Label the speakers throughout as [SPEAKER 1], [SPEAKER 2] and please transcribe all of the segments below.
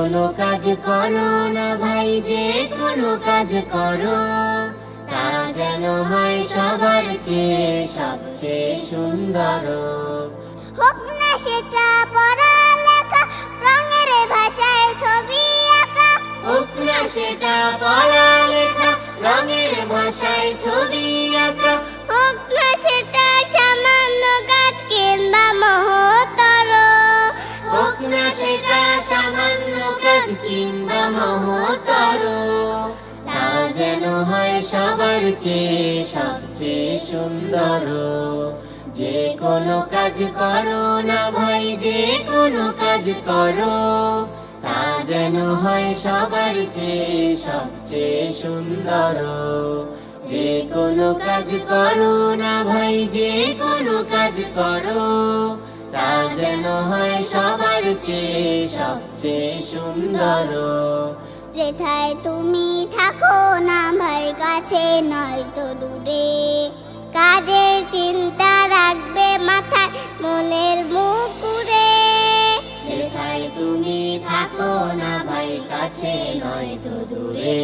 [SPEAKER 1] কোনো কাজ করো না ভাই, যে কোনো কাজ করো, তা যেন হয় সবার চেয়ে সবচেয়ে সুন্দর।
[SPEAKER 2] হোক না সেটা পড়ালেখা, রঙের ভাষায় ছবি আঁকা।
[SPEAKER 1] হোক না সেটা পড়ালেখা, রঙের ভাষায় ছবি আঁকা।
[SPEAKER 2] হোক না সেটা সামান্য কাজ কিংবা মহত্তর।
[SPEAKER 1] হোক না সেটা সামান্য কাজ কিংবা মহত্তর, তা যেন হয় সবার চেয়ে সবচেয়ে সুন্দর। যে কোনো কাজ করো না ভাই, যে কোনো কাজ করো, তা যেন হয় সবার চেয়ে সবচেয়ে সুন্দর। যে কোনো কাজ করো না ভাই, যে কোনো কাজ করো, তা যেন হয় সবার চেয়ে সবচেয়ে সুন্দর।
[SPEAKER 2] যেথায় তুমি থাকো না ভাই, কাছে নয়তো দূরে, কাজের চিন্তা রাখবে মাথায়, মনের মুকুরে।
[SPEAKER 1] যেথায় তুমি থাকো না ভাই, কাছে নয়তো দূরে,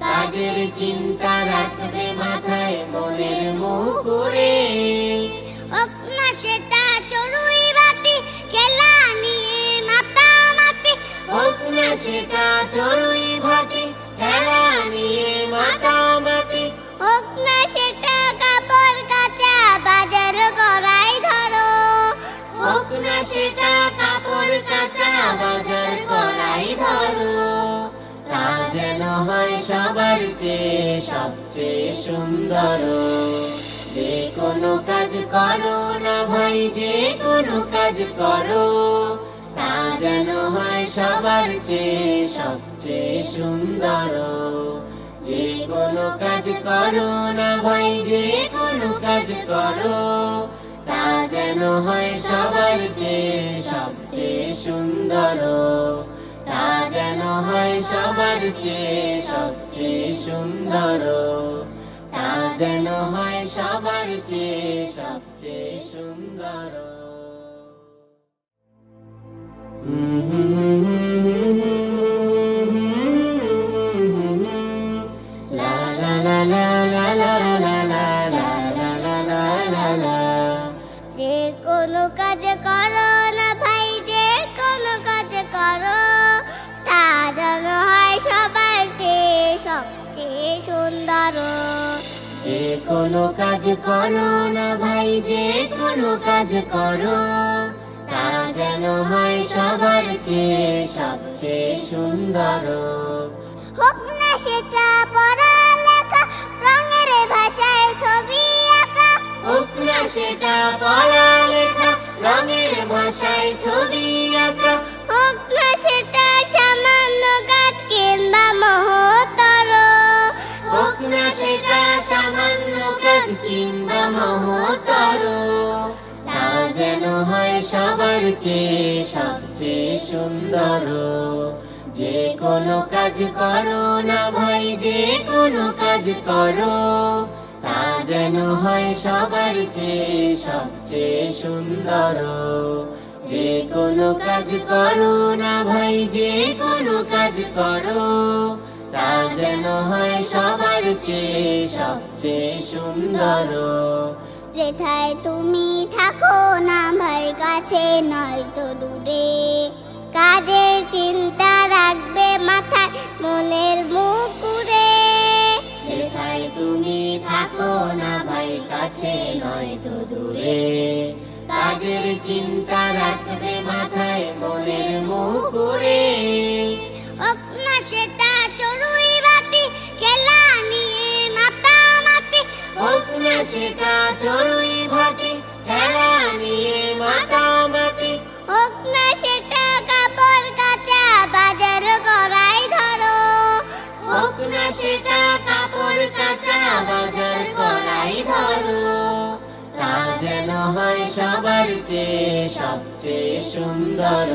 [SPEAKER 1] কাজের চিন্তা রাখবে মাথায়, মনের মুকুরে।
[SPEAKER 2] হোক না সেটা চড়ুই বাতি, খেলা নিয়ে মাতামাতি।
[SPEAKER 1] হোক না সেটা চড়ুই ভাতি, খেলা নিয়ে মাতামাতি।
[SPEAKER 2] হোক না সেটা কাপড় কাচা, বাজার করাই ধরো।
[SPEAKER 1] হোক না সেটা কাপড় কাচা, বাজার করাই ধরো, তা যেন হয় সবার চেয়ে সবচেয়ে সুন্দর। যে কোনো কাজ করো না ভাই, যে কোনো কাজ করো, তা যেন হয় সবার চেয়ে সবচেয়ে সুন্দর। যে কোনো কাজ করো না ভাই, যে কোনো কাজ করো, তা যেন হয় সবার চেয়ে সবচেয়ে সুন্দর। তা যেন হয় সবার চেয়ে সবচেয়ে সুন্দর। তা যেন হয় সবার চেয়ে সবচেয়ে সুন্দর। লা লা লা লা লা লা লা লা লা লা লা লা লা।
[SPEAKER 2] যে কোনো কাজ করো না ভাই, যে কোনো কাজ করো, তা যেন হয় সবার চেয়ে সবচেয়ে সুন্দর।
[SPEAKER 1] যে কোনো কাজ করো না ভাই, যে কোনো কাজ করো, তা যেন হয় সবার চেয়ে সবচেয়ে সুন্দর।
[SPEAKER 2] হোক না সেটা পড়ালেখা, রঙের ভাষায় ছবি আঁকা।
[SPEAKER 1] হোক না সেটা পড়ালেখা, রঙের ভাষায় ছবি আঁকা।
[SPEAKER 2] হোক না সেটা সামান্য কাজ কিংবা মহত্তর।
[SPEAKER 1] হোক না সেটা সামান্য কাজ কিংবা মহত্তর, তা যেন হয় সবার চেয়ে সবচেয়ে সুন্দর। যে কোনো কাজ করো না ভাই, যে কোনো কাজ করো, তা যেন হয় সবার চেয়ে সবচেয়ে সুন্দর। যে কোনো কাজ করো না ভাই, যে কোনো কাজ করো, তা যেন হয় সবার চেয়ে সবচেয়ে সুন্দর।
[SPEAKER 2] যেথায় তুমি থাকো না ভাই, কাছে নয়তো দূরে, কাজের চিন্তা রাখবে মাথায়, মনের মুকুরে।
[SPEAKER 1] যেথায় তুমি থাকো না ভাই, কাছে নয়তো দূরে, কাজের চিন্তা রাখবে মাথায়, মনের মুকুরে।
[SPEAKER 2] হোক না সেটা চড়ুই বাতি, খেলা নিয়ে মাতামাতি।
[SPEAKER 1] হোক না সেটা চড়ুই ভাতি, খেলা নিয়ে মাতামাতি।
[SPEAKER 2] হোক না সেটা কাপড় কাচা, বাজার করাই ধরো।
[SPEAKER 1] হোক না সেটা কাপড় কাচা, বাজার করাই ধরো, তা যেন হয় সবার চেয়ে সবচেয়ে সুন্দর।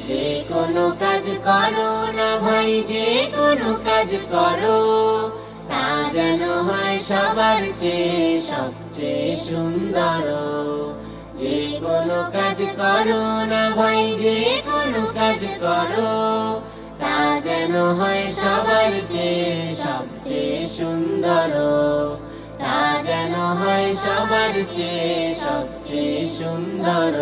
[SPEAKER 1] যে কোনো কাজ করো না ভাই, যে কোনো কাজ করো, তা যেন হয় সবার চেয়ে সবচেয়ে সুন্দর। যে কোনো কাজ করো না ভাই, যে কোনো কোনো কাজ করো তা যেন হয় সবার চেয়ে সবচেয়ে সুন্দর তা যেন হয় সবার চেয়ে সবচেয়ে সুন্দর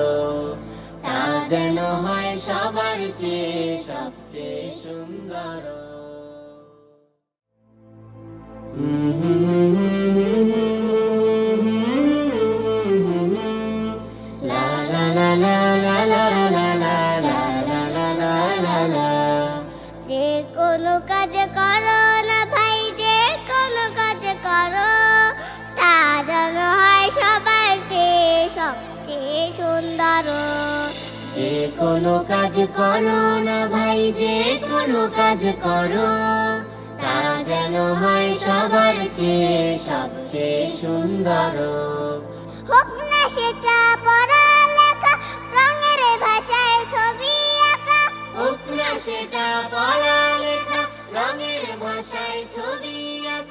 [SPEAKER 1] তা যেন হয় সবার চেয়ে সবচেয়ে সুন্দর লা লা লা লা লা লা লা লা লা লা লা লা লা
[SPEAKER 2] যে কোনো কাজ করো না ভাই, যে কোনো কাজ করো তা যেন হয় সবার চেয়ে সবচেয়ে সুন্দর।
[SPEAKER 1] যে কোনো কাজ করো না ভাই, যে কোনো কাজ করো তা যেন হয় সবার চেয়ে সবচেয়ে সুন্দর
[SPEAKER 2] হোক না সেটা পড়ালেখা, রঙের ভাষায় ছবি আঁকা,
[SPEAKER 1] হোক না সেটা পড়ালেখা রঙের ভাষায় ছবি আঁকা